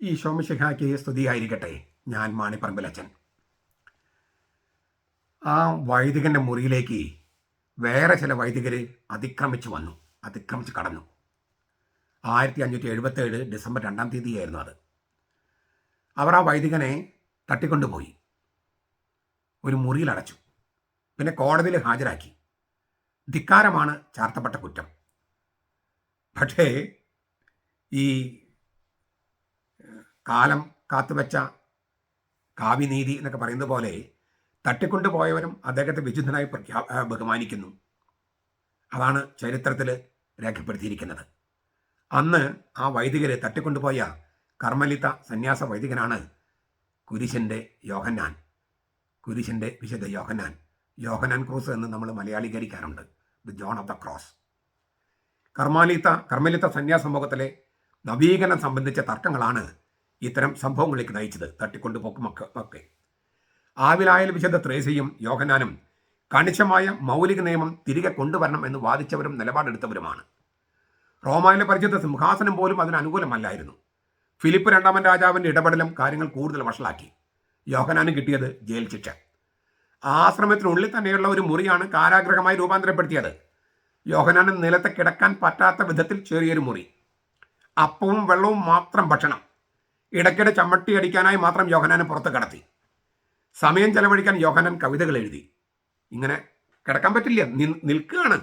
ഈ ശോമിശിഹായ്ക്ക് സ്തുതിയായിരിക്കട്ടെ. ഞാൻ മാണിപ്പറമ്പിലച്ചൻ. ആ വൈദികൻ്റെ മുറിയിലേക്ക് വേറെ ചില വൈദികർ അതിക്രമിച്ച് കടന്നു. 1577 ഡിസംബർ 2-ാം തീയതിയായിരുന്നു അത്. അവർ ആ വൈദികനെ തട്ടിക്കൊണ്ടുപോയി ഒരു മുറിയിൽ അടച്ചു. പിന്നെ കോടതിയിൽ ഹാജരാക്കി. ധിക്കാരമാണ് ചാർത്തപ്പെട്ട കുറ്റം. പക്ഷേ ഈ കാലം കാത്തുവെച്ച കാവ്യനീതി എന്നൊക്കെ പറയുന്നത് പോലെ തട്ടിക്കൊണ്ടുപോയവരും അദ്ദേഹത്തെ വിശുദ്ധനായി ബഹുമാനിക്കുന്നു. അതാണ് ചരിത്രത്തിൽ രേഖപ്പെടുത്തിയിരിക്കുന്നത്. അന്ന് ആ വൈദികരെ തട്ടിക്കൊണ്ടുപോയ കർമ്മലിത്ത സന്യാസ വൈദികനാണ് കുരിശിൻ്റെ യോഹന്നാൻ, കുരിശിൻ്റെ വിശുദ്ധ യോഹന്നാൻ. യോഹന്നാൻ ക്രൂസ് എന്ന് നമ്മൾ മലയാളീകരിക്കാറുണ്ട്, the John of the Cross. കർമ്മലിത്ത സന്യാസ സമൂഹത്തിലെ നവീകരണം സംബന്ധിച്ച തർക്കങ്ങളാണ് ഇത്തരം സംഭവങ്ങളിലേക്ക് നയിച്ചത്, തട്ടിക്കൊണ്ടുപോക്കുമൊക്കെ. ആവിലായൽ വിശുദ്ധ ത്രേസ്യയും യോഹന്നാനും കണിശമായ മൗലിക നിയമം തിരികെ കൊണ്ടുവരണം എന്ന് വാദിച്ചവരും നിലപാടെടുത്തവരുമാണ്. റോമായിലെ പരിചിത സിംഹാസനം പോലും അതിന് അനുകൂലമല്ലായിരുന്നു. ഫിലിപ്പ് 2-ാമൻ രാജാവിൻ്റെ ഇടപെടലും കാര്യങ്ങൾ കൂടുതൽ വഷളാക്കി. യോഹന്നാനും കിട്ടിയത് ജയിൽ ശിക്ഷ. ആശ്രമത്തിനുള്ളിൽ തന്നെയുള്ള ഒരു മുറിയാണ് കാരാഗ്രഹമായി രൂപാന്തരപ്പെടുത്തിയത്. യോഹന്നാന് നിലത്ത് കിടക്കാൻ പറ്റാത്ത വിധത്തിൽ ചെറിയൊരു മുറി, അപ്പവും വെള്ളവും മാത്രം ഭക്ഷണം. ഇടയ്ക്കിടെ ചമ്മട്ടി അടിക്കാനായി മാത്രം യോഹന്നാനെ പുറത്ത് കടത്തി. സമയം ചെലവഴിക്കാൻ യോഹന്നാൻ കവിതകൾ എഴുതി. ഇങ്ങനെ കിടക്കാൻ പറ്റില്ല, നിൽക്കുകയാണ്.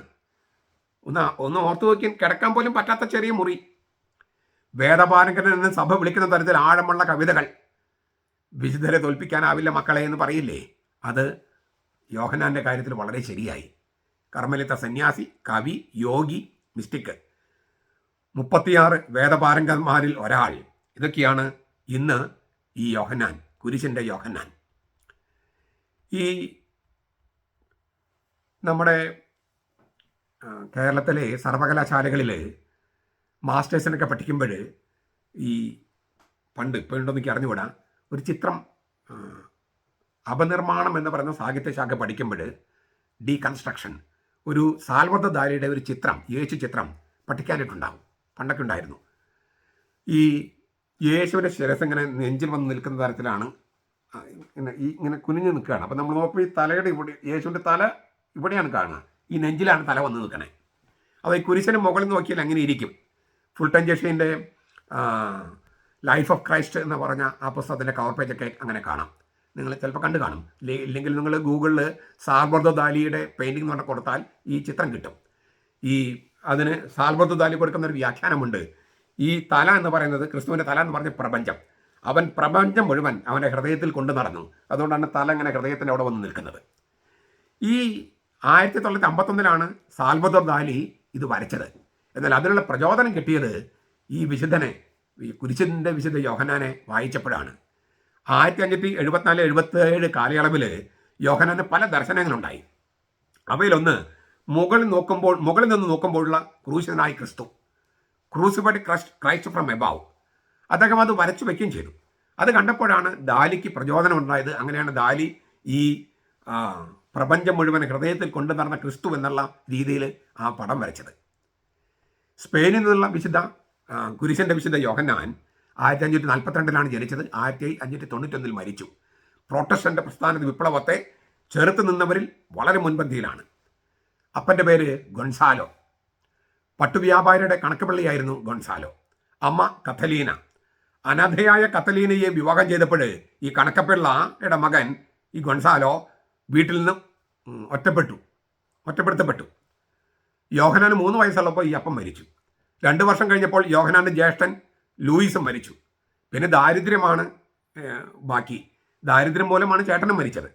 ഒന്ന് ഓർത്തു നോക്കിയാൽ കിടക്കാൻ പോലും പറ്റാത്ത ചെറിയ മുറി. വേദപാരംഗരൻ എന്ന് സഭ വിളിക്കുന്ന തരത്തിൽ ആഴമുള്ള കവിതകൾ. വിശുദ്ധരെ തോൽപ്പിക്കാനാവില്ല മക്കളെ എന്ന് പറയില്ലേ, അത് യോഹന്നാൻ്റെ കാര്യത്തിൽ വളരെ ശരിയായി. കർമ്മലിത്ത സന്യാസി, കവി, യോഗി, മിസ്റ്റിക്, 36 വേദപാരംഗന്മാരിൽ ഒരാൾ. ഇതൊക്കെയാണ് ഇന്ന് ഈ യോഹന്നാൻ, കുരിശിൻ്റെ യോഹന്നാൻ. ഈ നമ്മുടെ കേരളത്തിലെ സർവകലാശാലകളിൽ മാസ്റ്റേഴ്സിനൊക്കെ പഠിക്കുമ്പോൾ ഈ പണ്ട് ഇപ്പോഴുണ്ടോ എനിക്ക് അറിഞ്ഞുകൂടാ, ഒരു ചിത്രം അപനിർമ്മാണം എന്ന് പറയുന്ന സാഹിത്യശാഖ പഠിക്കുമ്പോൾ ഡീകൺസ്ട്രക്ഷൻ, ഒരു സാൽവദോ ദാലിയുടെ ഒരു ചിത്രം, യേശു ചിത്രം പഠിക്കാനായിട്ടുണ്ടാകും. പണ്ടൊക്കെ ഉണ്ടായിരുന്നു. ഈ യേശുവിൻ്റെ ശിരസ് ഇങ്ങനെ നെഞ്ചിൽ വന്ന് നിൽക്കുന്ന തരത്തിലാണ് ഇങ്ങനെ കുനിഞ്ഞ് നിൽക്കുകയാണ്. അപ്പം നമ്മൾ നോക്കുമ്പോൾ ഈ തലയുടെ ഇവിടെ, യേശുവിൻ്റെ തല ഇവിടെയാണ് കാണുക, ഈ നെഞ്ചിലാണ് തല വന്ന് നിൽക്കണേ. അത് ഈ കുരിശിന് മുകളിൽ നോക്കിയാൽ അങ്ങനെ ഇരിക്കും. ഫുൾട്ടൻ ജെഷീൻ്റെ ലൈഫ് ഓഫ് ക്രൈസ്റ്റ് എന്ന് പറഞ്ഞ ആ പുസ്തകത്തിൻ്റെ കവർ പേജൊക്കെ അങ്ങനെ കാണാം. നിങ്ങൾ ചിലപ്പോൾ കണ്ടു കാണും. ഇല്ലെങ്കിൽ നിങ്ങൾ ഗൂഗിളിൽ സാൽവദോ ദാലിയുടെ പെയിൻറ്റിംഗ് എന്ന് പറഞ്ഞാൽ കൊടുത്താൽ ഈ ചിത്രം കിട്ടും. അതിന് സാൽവദോ ദാലി കൊടുക്കുന്ന ഒരു വ്യാഖ്യാനമുണ്ട്. ഈ തല എന്ന് പറയുന്നത്, ക്രിസ്തുവിൻ്റെ തല എന്ന് പറഞ്ഞ പ്രപഞ്ചം, അവൻ പ്രപഞ്ചം മുഴുവൻ അവൻ്റെ ഹൃദയത്തിൽ കൊണ്ടു നടന്നു. അതുകൊണ്ടാണ് തല ഇങ്ങനെ ഹൃദയത്തിൻ്റെ അവിടെ വന്ന് നിൽക്കുന്നത്. ഈ 1951 സാൽവദോ ദാലി ഇത് വരച്ചത്. എന്നാൽ അതിനുള്ള പ്രചോദനം കിട്ടിയത് ഈ വിശുദ്ധനെ, ഈ കുരിശിൻ്റെ വിശുദ്ധ യോഹന്നാനെ വായിച്ചപ്പോഴാണ്. 1574-77 കാലയളവിൽ യോഹന്നാന് പല ദർശനങ്ങളുണ്ടായി. അവയിലൊന്ന് മുകളിൽ നിന്ന് നോക്കുമ്പോഴുള്ള ക്രൂശിതനായ ക്രിസ്തു, ക്രൂസിഫൈഡ് ക്രൈസ്റ്റ് ഫ്രം എബവ്. അദ്ദേഹം അത് വരച്ചു വയ്ക്കുകയും ചെയ്തു. അത് കണ്ടപ്പോഴാണ് ദാലിക്ക് പ്രചോദനം ഉണ്ടായത്. അങ്ങനെയാണ് ദാലി ഈ പ്രപഞ്ചം മുഴുവൻ ഹൃദയത്തിൽ കൊണ്ടു നടന്ന ക്രിസ്തു എന്നുള്ള രീതിയിൽ ആ പടം വരച്ചത്. സ്പെയിനിൽ നിന്നുള്ള കുരിശിൻ്റെ വിശുദ്ധ യോഹന്നാൻ 1542 ജനിച്ചത്. 1591 മരിച്ചു. പ്രൊട്ടസ്റ്റന്റ് പ്രസ്ഥാന വിപ്ലവത്തെ ചെറുത്ത് നിന്നവരിൽ വളരെ മുൻപന്തിയിലാണ്. അപ്പൻ്റെ പേര് ഗൊൺസാലോ. പട്ടുവ്യാപാരിയുടെ കണക്കുപള്ളിയായിരുന്നു ഗൊൺസാലോ. അമ്മ കത്തലീന. അനാഥയായ കത്തലീനയെ വിവാഹം ചെയ്തപ്പോൾ ഈ കണക്കപ്പിള്ളയുടെ മകൻ ഈ ഗൊൺസാലോ വീട്ടിൽ നിന്ന് ഒറ്റപ്പെടുത്തപ്പെട്ടു. യോഹന്നാന് 3 വയസ്സുള്ളപ്പോൾ ഈ അപ്പം മരിച്ചു. 2 വർഷം കഴിഞ്ഞപ്പോൾ യോഹന്നാൻ്റെ ജ്യേഷ്ഠൻ ലൂയിസും മരിച്ചു. പിന്നെ ദാരിദ്ര്യമാണ് ബാക്കി. ദാരിദ്ര്യം മൂലമാണ് ചേട്ടനും മരിച്ചത്.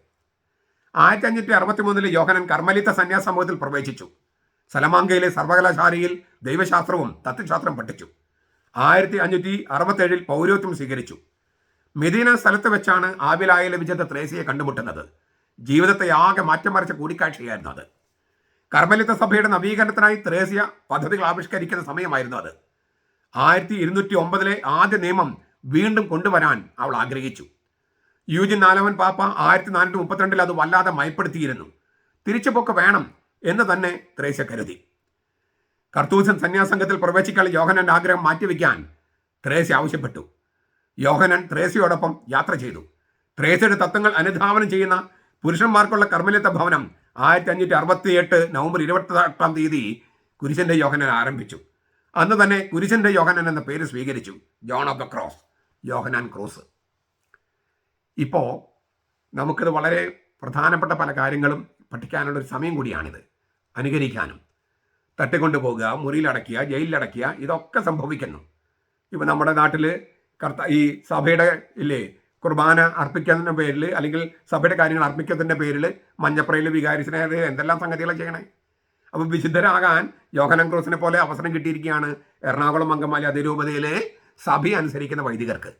1563 യോഹന്നാൻ കർമ്മലിത്ത സന്യാസ സമൂഹത്തിൽ പ്രവേശിച്ചു. സലമാങ്കയിലെ സർവകലാശാലയിൽ ദൈവശാസ്ത്രവും തത്വശാസ്ത്രം പഠിച്ചു. 1567 പൗരോഹിത്യം സ്വീകരിച്ചു. മെദീന സ്ഥലത്ത് വെച്ചാണ് ആവിലായയിലെ വിശുദ്ധ ത്രേസ്യയെ കണ്ടുമുട്ടുന്നത്. ജീവിതത്തെ ആകെ മാറ്റിമറിച്ച കൂടിക്കാഴ്ചയായിരുന്നു അത്. കർമ്മലിത്ത സഭയുടെ നവീകരണത്തിനായി ത്രേസ്യ പദ്ധതികൾ ആവിഷ്കരിക്കുന്ന സമയമായിരുന്നു അത്. 1209 ആദ്യ നിയമം വീണ്ടും കൊണ്ടുവരാൻ അവൾ ആഗ്രഹിച്ചു. യൂജിൻ 4-ാമൻ പാപ്പ 1432 അത് വല്ലാതെ മയപ്പെടുത്തിയിരുന്നു. തിരിച്ചുപോക്ക് വേണം എന്ന് തന്നെ ത്രേസ്യ കരുതി. കർത്തൂസൻ സന്യാസംഘത്തിൽ പ്രവേശിക്കാൻ യോഹന്നാന്റെ ആഗ്രഹം മാറ്റിവെക്കാൻ ത്രേസ്യ ആവശ്യപ്പെട്ടു. യോഹന്നാൻ ത്രേസ്യയോടൊപ്പം യാത്ര ചെയ്തു. ത്രേസ്യയുടെ തത്വങ്ങൾ അനുധാവനം ചെയ്യുന്ന പുരുഷന്മാർക്കുള്ള കർമ്മലിത്ത ഭവനം 1568 നവംബർ 28 കുരിശന്റെ യോഹന്നാൻ ആരംഭിച്ചു. അന്ന് തന്നെ കുരിശന്റെ യോഹന്നാൻ എന്ന പേര് സ്വീകരിച്ചു. John of the cross, Yohannan cross. ഇപ്പോൾ നമുക്കിത് വളരെ പ്രധാനപ്പെട്ട പല കാര്യങ്ങളും പഠിക്കാനുള്ളൊരു സമയം കൂടിയാണിത്. അനുകരിക്കാനും തട്ടിക്കൊണ്ടു പോകുക, മുറിയിലടയ്ക്കുക, ജയിലിലടയ്ക്കുക, ഇതൊക്കെ സംഭവിക്കുന്നു. ഇപ്പം നമ്മുടെ നാട്ടിൽ ഈ സഭയുടെ കുർബാന അർപ്പിക്കുന്നതിൻ്റെ പേരിൽ അല്ലെങ്കിൽ സഭയുടെ കാര്യങ്ങൾ അർപ്പിക്കുന്നതിൻ്റെ പേരിൽ മഞ്ഞപ്രയിൽ വികാരിച്ചിനെ എന്തെല്ലാം സംഗതികളാണ് ചെയ്യണേ. അപ്പം വിശുദ്ധരാകാൻ യോഹന്നാൻ ക്രോസിനെ പോലെ അവസരം കിട്ടിയിരിക്കുകയാണ് എറണാകുളം അങ്കമാലി അതിരൂപതയിലെ സഭ അനുസരിക്കുന്ന വൈദികർക്ക്.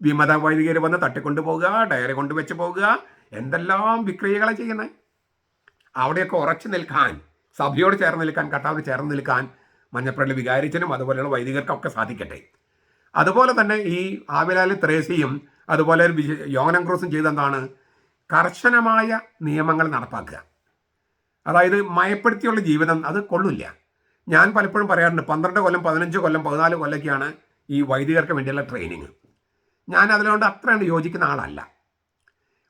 വിമത വൈദികർ വന്ന് തട്ടിക്കൊണ്ടു പോകുക, ഡയറി കൊണ്ടുവച്ച് പോകുക, എന്തെല്ലാം വിക്രിയകളാണ് ചെയ്യുന്നത്. അവിടെയൊക്കെ ഉറച്ചു നിൽക്കാൻ, സഭയോട് ചേർന്ന് നിൽക്കാൻ, കർത്താവിന് ചേർന്ന് നിൽക്കാൻ മഞ്ഞപ്രയിൽ വികാരിച്ചനും അതുപോലെയുള്ള വൈദികർക്കൊക്കെ സാധിക്കട്ടെ. അതുപോലെ തന്നെ ഈ ആവിലാൽ ത്രേസ്യയും അതുപോലെ യോഹന്നാൻ ക്രോസും ചെയ്തെന്താണ്? കർശനമായ നിയമങ്ങൾ നടപ്പാക്കുക. അതായത് മയപ്പെടുത്തിയുള്ള ജീവിതം അത് കൊള്ളില്ല. ഞാൻ പലപ്പോഴും പറയാറുണ്ട്, 12 കൊല്ലം 15 കൊല്ലം 14 കൊല്ലൊക്കെയാണ് ഈ വൈദികർക്ക് വേണ്ടിയുള്ള ട്രെയിനിങ്. ഞാൻ അതിനോട് അത്രയാണ് യോജിക്കുന്ന ആളല്ല.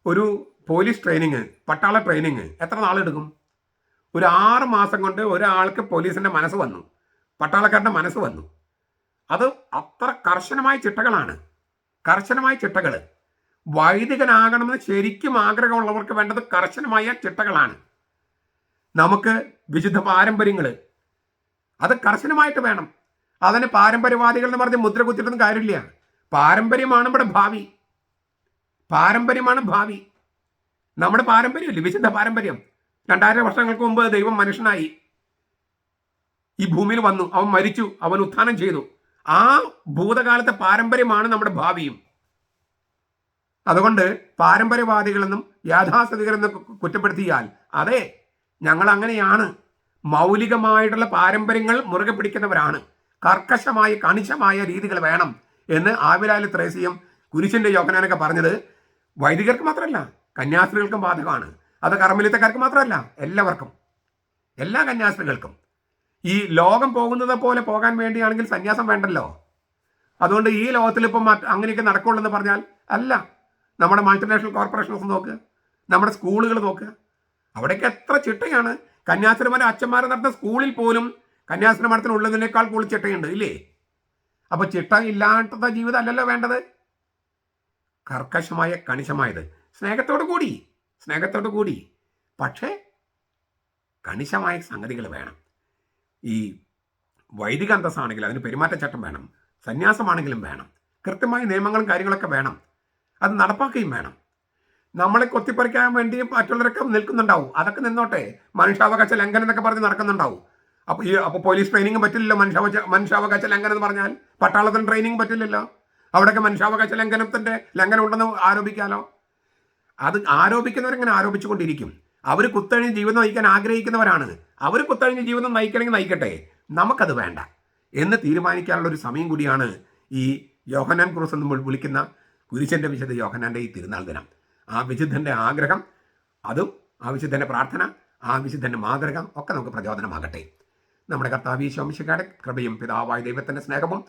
ഒരു പോലീസ് ട്രെയിനിങ്, പട്ടാള ട്രെയിനിങ് എത്ര നാളെടുക്കും? ഒരു 6 മാസം കൊണ്ട് ഒരാൾക്ക് പോലീസിൻ്റെ മനസ്സ് വന്നു, പട്ടാളക്കാരുടെ മനസ്സ് വന്നു. അത് അത്ര കർശനമായ ചിട്ടകളാണ്, കർശനമായ ചിട്ടകൾ. വൈദികനാകണമെന്ന് ശരിക്കും ആഗ്രഹമുള്ളവർക്ക് വേണ്ടത് കർശനമായ ചിട്ടകളാണ്. നമുക്ക് വിശുദ്ധ പാരമ്പര്യങ്ങൾ അത് കർശനമായിട്ട് വേണം. അതിന് പാരമ്പര്യവാദികൾ എന്ന് പറഞ്ഞ് മുദ്ര കുത്തിയിട്ടൊന്നും കാര്യമില്ല. പാരമ്പര്യമാണ് ഇവിടെ ഭാവി, പാരമ്പര്യമാണ് ഭാവി. നമ്മുടെ പാരമ്പര്യമില്ലേ, വിശുദ്ധ പാരമ്പര്യം. 2000 വർഷങ്ങൾക്ക് മുമ്പ് ദൈവം മനുഷ്യനായി ഈ ഭൂമിയിൽ വന്നു, അവൻ മരിച്ചു, അവൻ ഉത്ഥാനം ചെയ്തു. ആ ഭൂതകാലത്തെ പാരമ്പര്യമാണ് നമ്മുടെ ഭാവിയും. അതുകൊണ്ട് പാരമ്പര്യവാദികളെന്നും യാഥാസ്ഥിതികളെന്നും കുറ്റപ്പെടുത്തിയാൽ, അതെ ഞങ്ങൾ അങ്ങനെയാണ്, മൗലികമായിട്ടുള്ള പാരമ്പര്യങ്ങൾ മുറുകെ പിടിക്കുന്നവരാണ്, കർക്കശമായ കണിശമായ രീതികൾ വേണം എന്ന് ആവിലാൽ ത്രേസ്യയും കുരിശിന്റെ യോഹന്നാനൊക്കെ പറഞ്ഞത് വൈദികർക്ക് മാത്രമല്ല, കന്യാസ്ത്രീകൾക്കും ബാധകമാണ്. അത് കർമ്മലിത്തക്കാർക്ക് മാത്രമല്ല, എല്ലാവർക്കും, എല്ലാ കന്യാസ്ത്രീകൾക്കും. ഈ ലോകം പോകുന്നത് പോലെ പോകാൻ വേണ്ടിയാണെങ്കിൽ സന്യാസം വേണ്ടല്ലോ. അതുകൊണ്ട് ഈ ലോകത്തിൽ ഇപ്പം അങ്ങനെയൊക്കെ നടക്കുള്ളൂ എന്ന് പറഞ്ഞാൽ അല്ല. നമ്മുടെ മൾട്ടിനാഷണൽ കോർപ്പറേഷൻസ് നോക്കുക, നമ്മുടെ സ്കൂളുകൾ നോക്കുക, അവിടേക്ക് എത്ര ചിട്ടയാണ്. കന്യാസ്ത്രീമാരെ അച്ഛന്മാരെ നടത്തുന്ന സ്കൂളിൽ പോലും കന്യാസ്ത്രീമഠത്തിനുള്ളതിനേക്കാൾ കൂടുതൽ ചിട്ടയുണ്ട്, ഇല്ലേ? അപ്പോൾ ചിട്ട ഇല്ലാത്ത ജീവിതം അല്ലല്ലോ വേണ്ടത്. കർക്കശമായ കണിശമായത്, സ്നേഹത്തോടു കൂടി പക്ഷേ കണിശമായ സംഗതികൾ വേണം. ഈ വൈദിക അന്തസ്സാണെങ്കിൽ അതിന് പെരുമാറ്റച്ചട്ടം വേണം, സന്യാസമാണെങ്കിലും വേണം, കൃത്യമായ നിയമങ്ങളും കാര്യങ്ങളൊക്കെ വേണം, അത് നടപ്പാക്കുകയും വേണം. നമ്മളെ കൊത്തിപ്പറിക്കാൻ വേണ്ടി മറ്റുള്ളവരൊക്കെ നിൽക്കുന്നുണ്ടാവും, അതൊക്കെ നിന്നോട്ടെ. മനുഷ്യാവകാശ ലംഘനം എന്നൊക്കെ പറഞ്ഞ് നടക്കുന്നുണ്ടാവും. അപ്പോൾ പോലീസ് ട്രെയിനിങ് പറ്റില്ലല്ലോ. മനുഷ്യാവകാശ ലംഘനം എന്ന് പറഞ്ഞാൽ പട്ടാളത്തിന് ട്രെയിനിങ് പറ്റില്ലല്ലോ. അവിടെയൊക്കെ മനുഷ്യാവകാശ ലംഘനം ഉണ്ടെന്ന് ആരോപിക്കാലോ. അത് ആരോപിക്കുന്നവരിങ്ങനെ ആരോപിച്ചുകൊണ്ടിരിക്കും. അവർ കുത്തഴിഞ്ഞ് ജീവിതം നയിക്കാൻ ആഗ്രഹിക്കുന്നവരാണ്. അവർ കുത്തഴിഞ്ഞ് ജീവിതം നയിക്കണമെങ്കിൽ നയിക്കട്ടെ, നമുക്കത് വേണ്ട എന്ന് തീരുമാനിക്കാനുള്ള ഒരു സമയം കൂടിയാണ് ഈ യോഹന്നാൻ ക്രൂസ് എന്ന് വിളിക്കുന്ന കുരിശന്റെ വിശുദ്ധ യോഹന്നാൻ്റെ ഈ തിരുനാൾ ദിനം. ആ വിശുദ്ധൻ്റെ ആഗ്രഹം, അതും ആ വിശുദ്ധൻ്റെ പ്രാർത്ഥന, ആ വിശുദ്ധൻ്റെ മാതൃക ഒക്കെ നമുക്ക് പ്രചോദനമാകട്ടെ. നമ്മുടെ കർത്താവ് ഈശോ മിശിഹായുടെ കൃപയും പിതാവായ ദൈവത്തിൻ്റെ സ്നേഹവും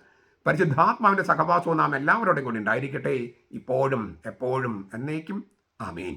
പരിശുദ്ധാത്മാവിൻ്റെ സഹവാസവും നാം എല്ലാവരോടും കൂടി ഉണ്ടായിരിക്കട്ടെ, ഇപ്പോഴും എപ്പോഴും എന്നേക്കും. ആമേൻ.